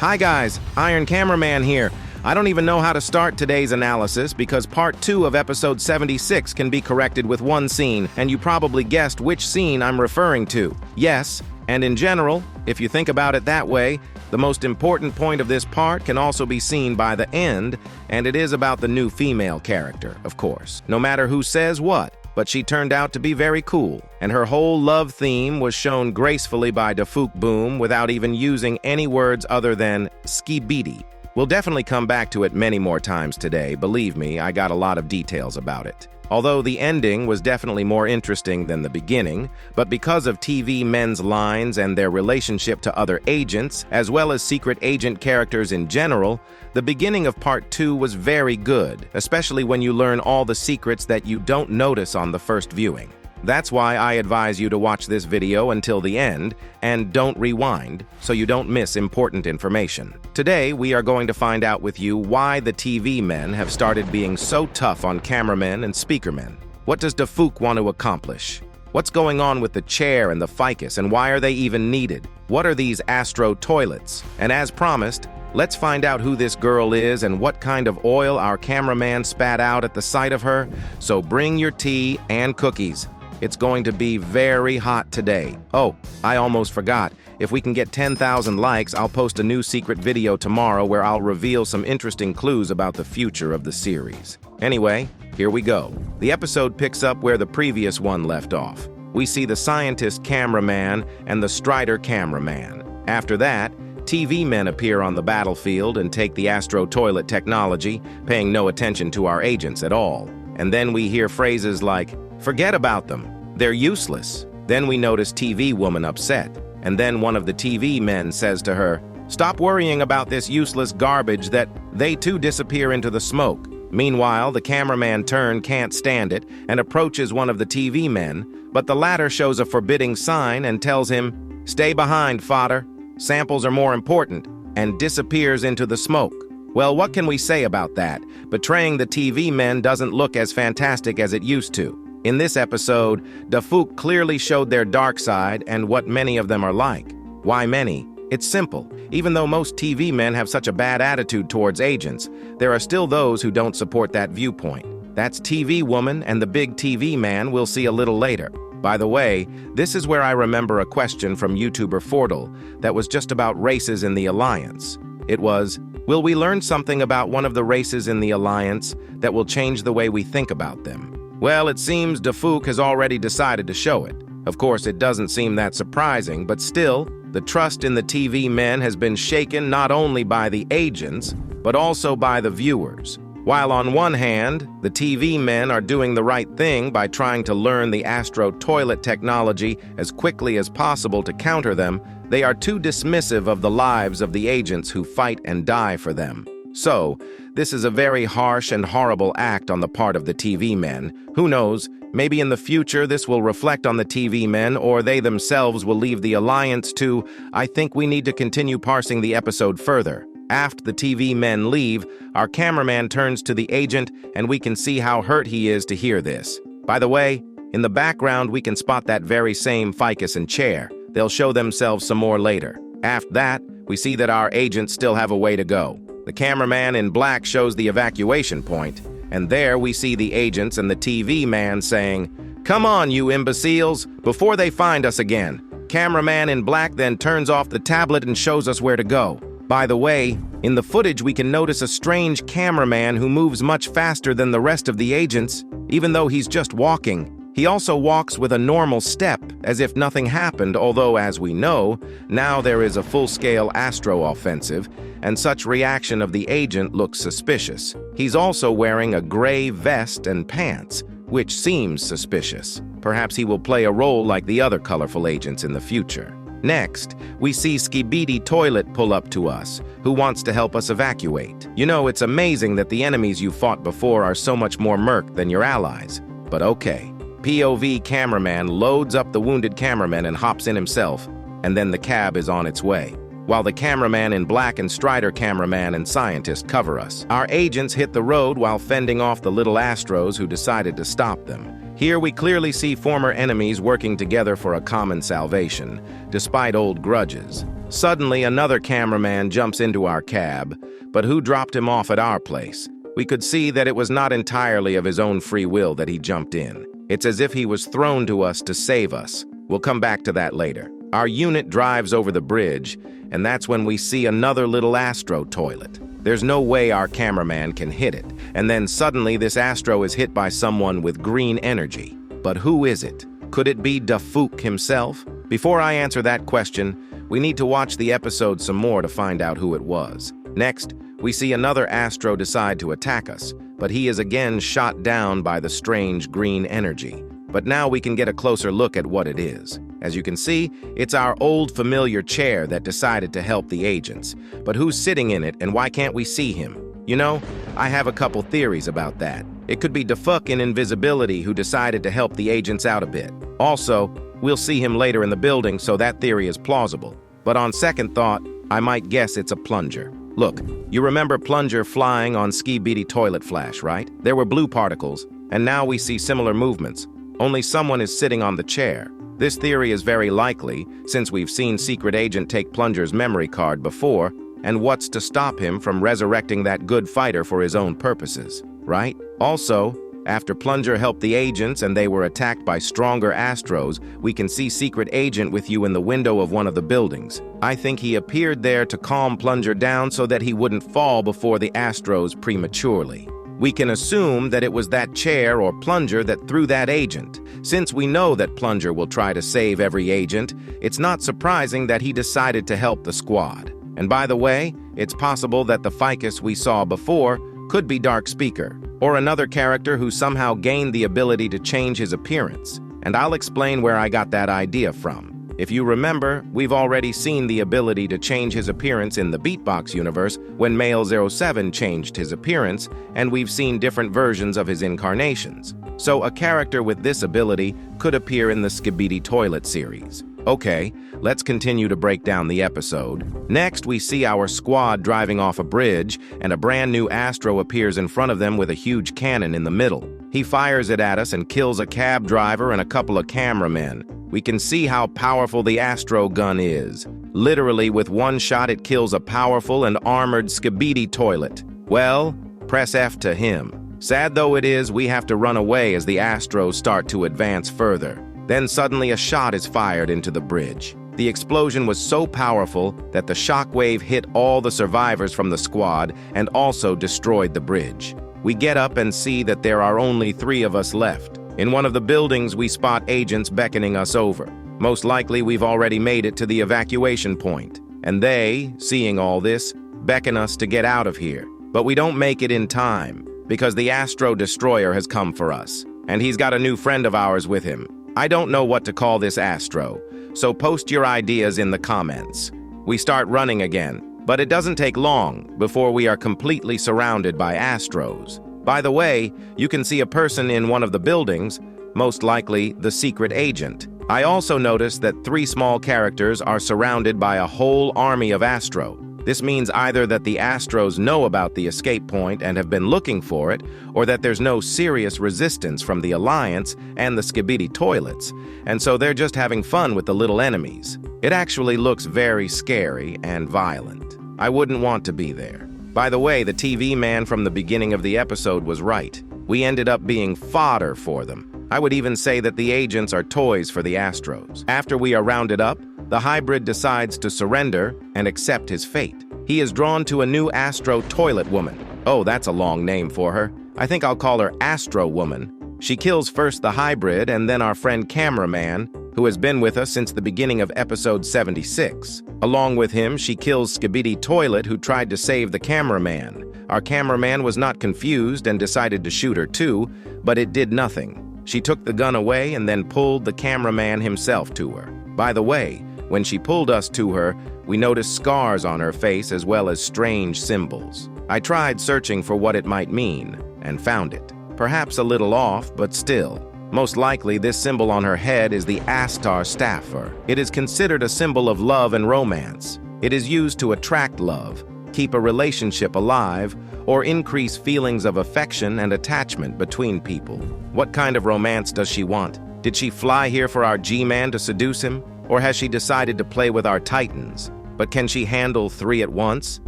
Hi guys, Iron Cameraman here. I don't even know how to start today's analysis because part 2 of episode 76 can be corrected with one scene, and you probably guessed which scene I'm referring to. Yes, and in general, if you think about it that way, the most important point of this part can also be seen by the end, and it is about the new female character, of course. No matter who says what, but she turned out to be very cool, and her whole love theme was shown gracefully by Dafuk Boom without even using any words other than Skibidi. We'll definitely come back to it many more times today, believe me, I got a lot of details about it. Although the ending was definitely more interesting than the beginning, but because of TV men's lines and their relationship to other agents, as well as secret agent characters in general, the beginning of part 2 was very good, especially when you learn all the secrets that you don't notice on the first viewing. That's why I advise you to watch this video until the end and don't rewind so you don't miss important information. Today, we are going to find out with you why the TV men have started being so tough on cameramen and speakermen. What does Dafuk want to accomplish? What's going on with the chair and the ficus, and why are they even needed? What are these Astro toilets? And as promised, let's find out who this girl is and what kind of oil our cameraman spat out at the sight of her. So bring your tea and cookies. It's going to be very hot today. Oh, I almost forgot. If we can get 10,000 likes, I'll post a new secret video tomorrow where I'll reveal some interesting clues about the future of the series. Anyway, here we go. The episode picks up where the previous one left off. We see the scientist cameraman and the Strider cameraman. After that, TV men appear on the battlefield and take the Astro toilet technology, paying no attention to our agents at all. And then we hear phrases like, "Forget about them. They're useless." Then we notice TV woman upset. And then one of the TV men says to her, "Stop worrying about this useless garbage," that they too disappear into the smoke. Meanwhile, the cameraman can't stand it and approaches one of the TV men, but the latter shows a forbidding sign and tells him, "Stay behind, fodder. Samples are more important," and disappears into the smoke. Well, what can we say about that? Betraying the TV men doesn't look as fantastic as it used to. In this episode, Dafuk clearly showed their dark side and what many of them are like. Why many? It's simple. Even though most TV men have such a bad attitude towards agents, there are still those who don't support that viewpoint. That's TV woman and the big TV man we'll see a little later. By the way, this is where I remember a question from YouTuber Fordle that was just about races in the Alliance. It was, will we learn something about one of the races in the Alliance that will change the way we think about them? Well, it seems Dafuk has already decided to show it. Of course, it doesn't seem that surprising, but still, the trust in the TV men has been shaken not only by the agents, but also by the viewers. While on one hand, the TV men are doing the right thing by trying to learn the Astro toilet technology as quickly as possible to counter them, they are too dismissive of the lives of the agents who fight and die for them. So, this is a very harsh and horrible act on the part of the TV men. Who knows, maybe in the future this will reflect on the TV men, or they themselves will leave the Alliance too. I think we need to continue parsing the episode further. After the TV men leave, our cameraman turns to the agent and we can see how hurt he is to hear this. By the way, in the background we can spot that very same ficus and chair. They'll show themselves some more later. After that, we see that our agents still have a way to go. The cameraman in black shows the evacuation point, and there we see the agents and the TV man saying, "Come on, you imbeciles, before they find us again." Cameraman in black then turns off the tablet and shows us where to go. By the way, in the footage we can notice a strange cameraman who moves much faster than the rest of the agents, even though he's just walking. He also walks with a normal step, as if nothing happened, although, as we know, now there is a full-scale Astro offensive, and such reaction of the agent looks suspicious. He's also wearing a gray vest and pants, which seems suspicious. Perhaps he will play a role like the other colorful agents in the future. Next, we see Skibidi Toilet pull up to us, who wants to help us evacuate. You know, it's amazing that the enemies you fought before are so much more merc than your allies. But okay. POV cameraman loads up the wounded cameraman and hops in himself, and then the cab is on its way. While the cameraman in black and Strider cameraman and scientist cover us. Our agents hit the road while fending off the little Astros who decided to stop them. Here we clearly see former enemies working together for a common salvation, despite old grudges. Suddenly, another cameraman jumps into our cab, but who dropped him off at our place? We could see that it was not entirely of his own free will that he jumped in. It's as if he was thrown to us to save us. We'll come back to that later. Our unit drives over the bridge, and that's when we see another little Astro toilet. There's no way our cameraman can hit it, and then suddenly this Astro is hit by someone with green energy. But who is it? Could it be Dafouk himself? Before I answer that question, we need to watch the episode some more to find out who it was. Next, we see another Astro decide to attack us, but he is again shot down by the strange green energy. But now we can get a closer look at what it is. As you can see, it's our old familiar chair that decided to help the agents. But who's sitting in it and why can't we see him? You know, I have a couple theories about that. It could be Dafouk in invisibility who decided to help the agents out a bit. Also, we'll see him later in the building, so that theory is plausible. But on second thought, I might guess it's a plunger. Look, you remember Plunger flying on Skibidi Toilet Flash, right? There were blue particles, and now we see similar movements. Only someone is sitting on the chair. This theory is very likely, since we've seen Secret Agent take Plunger's memory card before, and what's to stop him from resurrecting that good fighter for his own purposes, right? Also, after Plunger helped the agents and they were attacked by stronger Astros, we can see Secret Agent with you in the window of one of the buildings. I think he appeared there to calm Plunger down so that he wouldn't fall before the Astros prematurely. We can assume that it was that chair or Plunger that threw that agent. Since we know that Plunger will try to save every agent, it's not surprising that he decided to help the squad. And by the way, it's possible that the ficus we saw before could be Dark Speaker, or another character who somehow gained the ability to change his appearance. And I'll explain where I got that idea from. If you remember, we've already seen the ability to change his appearance in the Beatbox universe when Male07 changed his appearance, and we've seen different versions of his incarnations. So a character with this ability could appear in the Skibidi Toilet series. Okay, let's continue to break down the episode. Next, we see our squad driving off a bridge, and a brand new Astro appears in front of them with a huge cannon in the middle. He fires it at us and kills a cab driver and a couple of cameramen. We can see how powerful the Astro gun is. Literally, with one shot, it kills a powerful and armored Skibidi Toilet. Well, press F to him. Sad though it is, we have to run away as the Astros start to advance further. Then suddenly a shot is fired into the bridge. The explosion was so powerful that the shockwave hit all the survivors from the squad and also destroyed the bridge. We get up and see that there are only 3 of us left. In one of the buildings, we spot agents beckoning us over. Most likely, we've already made it to the evacuation point. And they, seeing all this, beckon us to get out of here. But we don't make it in time, because the Astro Destroyer has come for us. And he's got a new friend of ours with him. I don't know what to call this Astro, so post your ideas in the comments. We start running again, but it doesn't take long before we are completely surrounded by Astros. By the way, you can see a person in one of the buildings, most likely the Secret Agent. I also noticed that 3 small characters are surrounded by a whole army of Astro. This means either that the Astros know about the escape point and have been looking for it, or that there's no serious resistance from the Alliance and the Skibidi Toilets, and so they're just having fun with the little enemies. It actually looks very scary and violent. I wouldn't want to be there. By the way, the TV man from the beginning of the episode was right. We ended up being fodder for them. I would even say that the agents are toys for the Astros. After we are rounded up, the hybrid decides to surrender and accept his fate. He is drawn to a new Astro Toilet Woman. Oh, that's a long name for her. I think I'll call her Astro Woman. She kills first the hybrid and then our friend Cameraman, who has been with us since the beginning of episode 76. Along with him, she kills Skibidi Toilet, who tried to save the cameraman. Our cameraman was not confused and decided to shoot her too, but it did nothing. She took the gun away and then pulled the cameraman himself to her. By the way, when she pulled us to her, we noticed scars on her face as well as strange symbols. I tried searching for what it might mean and found it. Perhaps a little off, but still. Most likely, this symbol on her head is the Astar Staffer. It is considered a symbol of love and romance. It is used to attract love, keep a relationship alive, or increase feelings of affection and attachment between people. What kind of romance does she want? Did she fly here for our G-Man to seduce him? Or has she decided to play with our Titans? But can she handle 3 at once?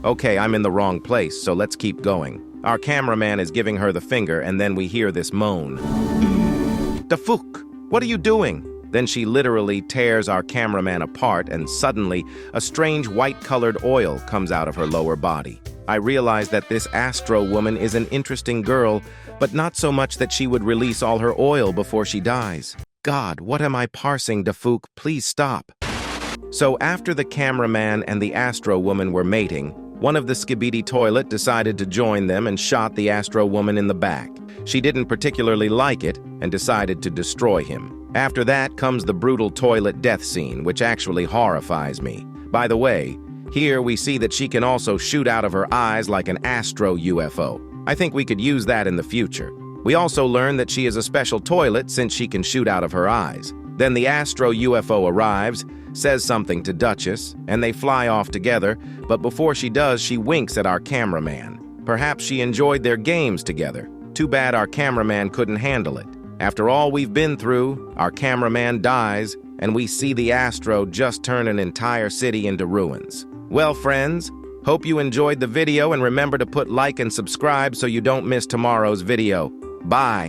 Okay, I'm in the wrong place, so let's keep going. Our cameraman is giving her the finger, and then we hear this moan. Dafuk, what are you doing? Then she literally tears our cameraman apart, and suddenly, a strange white-colored oil comes out of her lower body. I realize that this Astro woman is an interesting girl, but not so much that she would release all her oil before she dies. God, what am I parsing, Dafuk? Please stop. So after the cameraman and the Astro woman were mating, one of the Skibidi Toilet decided to join them and shot the Astro woman in the back. She didn't particularly like it and decided to destroy him. After that comes the brutal toilet death scene, which actually horrifies me. By the way, here we see that she can also shoot out of her eyes like an Astro UFO. I think we could use that in the future. We also learn that she is a special toilet since she can shoot out of her eyes. Then the Astro UFO arrives, says something to Duchess, and they fly off together, but before she does, she winks at our cameraman. Perhaps she enjoyed their games together. Too bad our cameraman couldn't handle it. After all we've been through, our cameraman dies, and we see the Astro just turn an entire city into ruins. Well, friends, hope you enjoyed the video, and remember to put like and subscribe so you don't miss tomorrow's video. Bye.